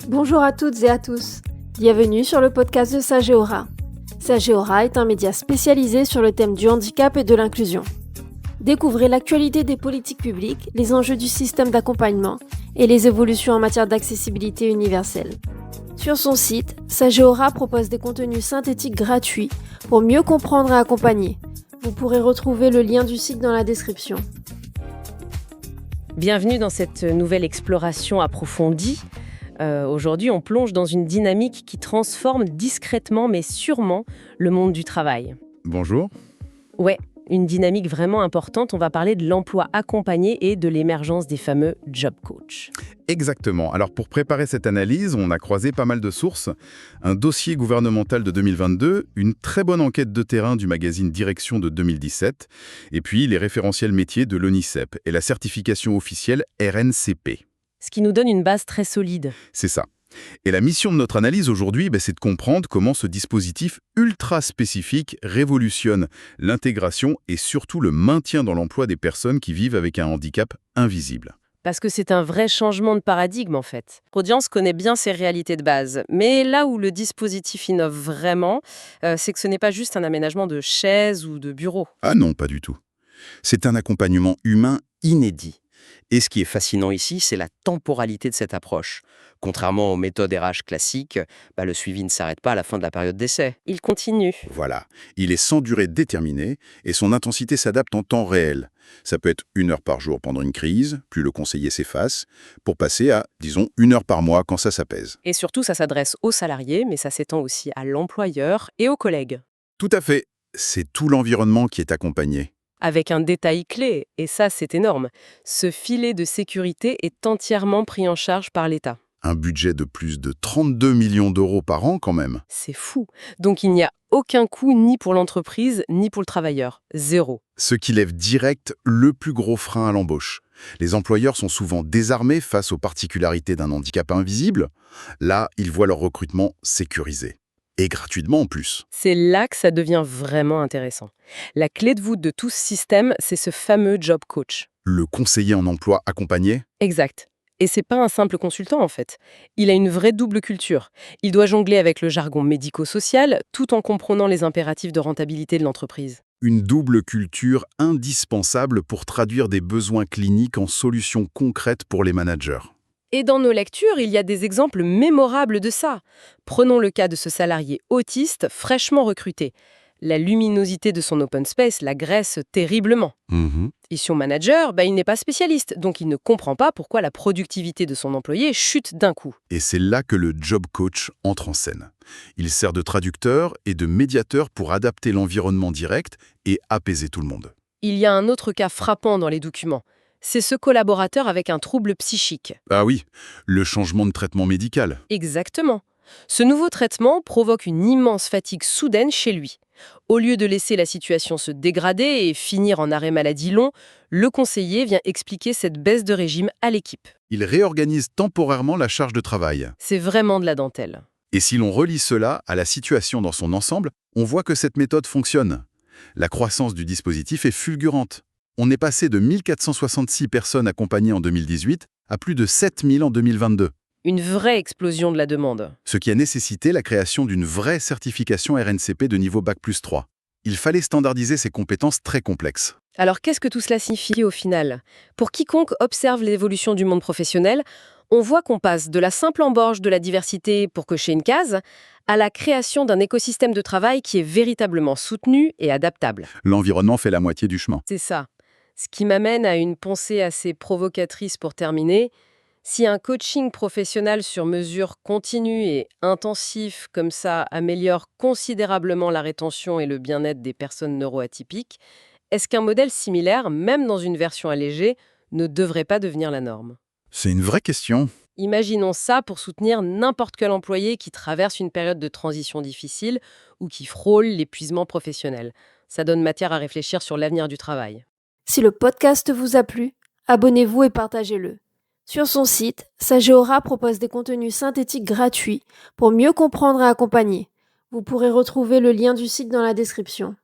Bonjour à toutes et à tous. Bienvenue sur le podcast de Sageora. Sageora est un média spécialisé sur le thème du handicap et de l'inclusion. Découvrez l'actualité des politiques publiques, les enjeux du système d'accompagnement et les évolutions en matière d'accessibilité universelle. Sur son site, Sageora propose des contenus synthétiques gratuits pour mieux comprendre et accompagner. Vous pourrez retrouver le lien du site dans la description. Bienvenue dans cette nouvelle exploration approfondie. Aujourd'hui, on plonge dans une dynamique qui transforme discrètement mais sûrement le monde du travail. Bonjour. Ouais, une dynamique vraiment importante. On va parler de l'emploi accompagné et de l'émergence des fameux job coachs. Exactement. Alors pour préparer cette analyse, on a croisé pas mal de sources. Un dossier gouvernemental de 2022, une très bonne enquête de terrain du magazine Direction de 2017, et puis les référentiels métiers de l'ONICEP et la certification officielle RNCP. Ce qui nous donne une base très solide. C'est ça. Et la mission de notre analyse aujourd'hui, c'est de comprendre comment ce dispositif ultra spécifique révolutionne l'intégration et surtout le maintien dans l'emploi des personnes qui vivent avec un handicap invisible. Parce que c'est un vrai changement de paradigme en fait. L'audience connaît bien ces réalités de base, mais là où le dispositif innove vraiment, c'est que ce n'est pas juste un aménagement de chaises ou de bureaux. Ah non, pas du tout. C'est un accompagnement humain inédit. Et ce qui est fascinant ici, c'est la temporalité de cette approche. Contrairement aux méthodes RH classiques, le suivi ne s'arrête pas à la fin de la période d'essai. Il continue. Voilà, il est sans durée déterminée et son intensité s'adapte en temps réel. Ça peut être 1 heure par jour pendant une crise, plus le conseiller s'efface, pour passer à, disons, 1 heure par mois quand ça s'apaise. Et surtout, ça s'adresse aux salariés, mais ça s'étend aussi à l'employeur et aux collègues. Tout à fait, c'est tout l'environnement qui est accompagné. Avec un détail clé, et ça c'est énorme, ce filet de sécurité est entièrement pris en charge par l'État. Un budget de plus de 32 millions d'euros par an quand même. C'est fou. Donc il n'y a aucun coût ni pour l'entreprise, ni pour le travailleur. Zéro. Ce qui lève direct le plus gros frein à l'embauche. Les employeurs sont souvent désarmés face aux particularités d'un handicap invisible. Là, ils voient leur recrutement sécurisé. Et gratuitement en plus. C'est là que ça devient vraiment intéressant. La clé de voûte de tout ce système, c'est ce fameux job coach. Le conseiller en emploi accompagné. Exact. Et c'est pas un simple consultant en fait. Il a une vraie double culture. Il doit jongler avec le jargon médico-social tout en comprenant les impératifs de rentabilité de l'entreprise. Une double culture indispensable pour traduire des besoins cliniques en solutions concrètes pour les managers. Et dans nos lectures, il y a des exemples mémorables de ça. Prenons le cas de ce salarié autiste fraîchement recruté. La luminosité de son open space l'agresse terriblement. Et son manager, il n'est pas spécialiste, donc il ne comprend pas pourquoi la productivité de son employé chute d'un coup. Et c'est là que le job coach entre en scène. Il sert de traducteur et de médiateur pour adapter l'environnement direct et apaiser tout le monde. Il y a un autre cas frappant dans les documents. C'est ce collaborateur avec un trouble psychique. Ah oui, le changement de traitement médical. Exactement. Ce nouveau traitement provoque une immense fatigue soudaine chez lui. Au lieu de laisser la situation se dégrader et finir en arrêt maladie long, le conseiller vient expliquer cette baisse de régime à l'équipe. Il réorganise temporairement la charge de travail. C'est vraiment de la dentelle. Et si l'on relie cela à la situation dans son ensemble, on voit que cette méthode fonctionne. La croissance du dispositif est fulgurante. On est passé de 1466 personnes accompagnées en 2018 à plus de 7000 en 2022. Une vraie explosion de la demande. Ce qui a nécessité la création d'une vraie certification RNCP de niveau Bac+3. Il fallait standardiser ces compétences très complexes. Alors qu'est-ce que tout cela signifie au final ? Pour quiconque observe l'évolution du monde professionnel, on voit qu'on passe de la simple embauche de la diversité pour cocher une case à la création d'un écosystème de travail qui est véritablement soutenu et adaptable. L'environnement fait la moitié du chemin. C'est ça. Ce qui m'amène à une pensée assez provocatrice pour terminer. Si un coaching professionnel sur mesure continu et intensif comme ça améliore considérablement la rétention et le bien-être des personnes neuroatypiques, est-ce qu'un modèle similaire, même dans une version allégée, ne devrait pas devenir la norme ? C'est une vraie question. Imaginons ça pour soutenir n'importe quel employé qui traverse une période de transition difficile ou qui frôle l'épuisement professionnel. Ça donne matière à réfléchir sur l'avenir du travail. Si le podcast vous a plu, abonnez-vous et partagez-le. Sur son site, Sageora propose des contenus synthétiques gratuits pour mieux comprendre et accompagner. Vous pourrez retrouver le lien du site dans la description.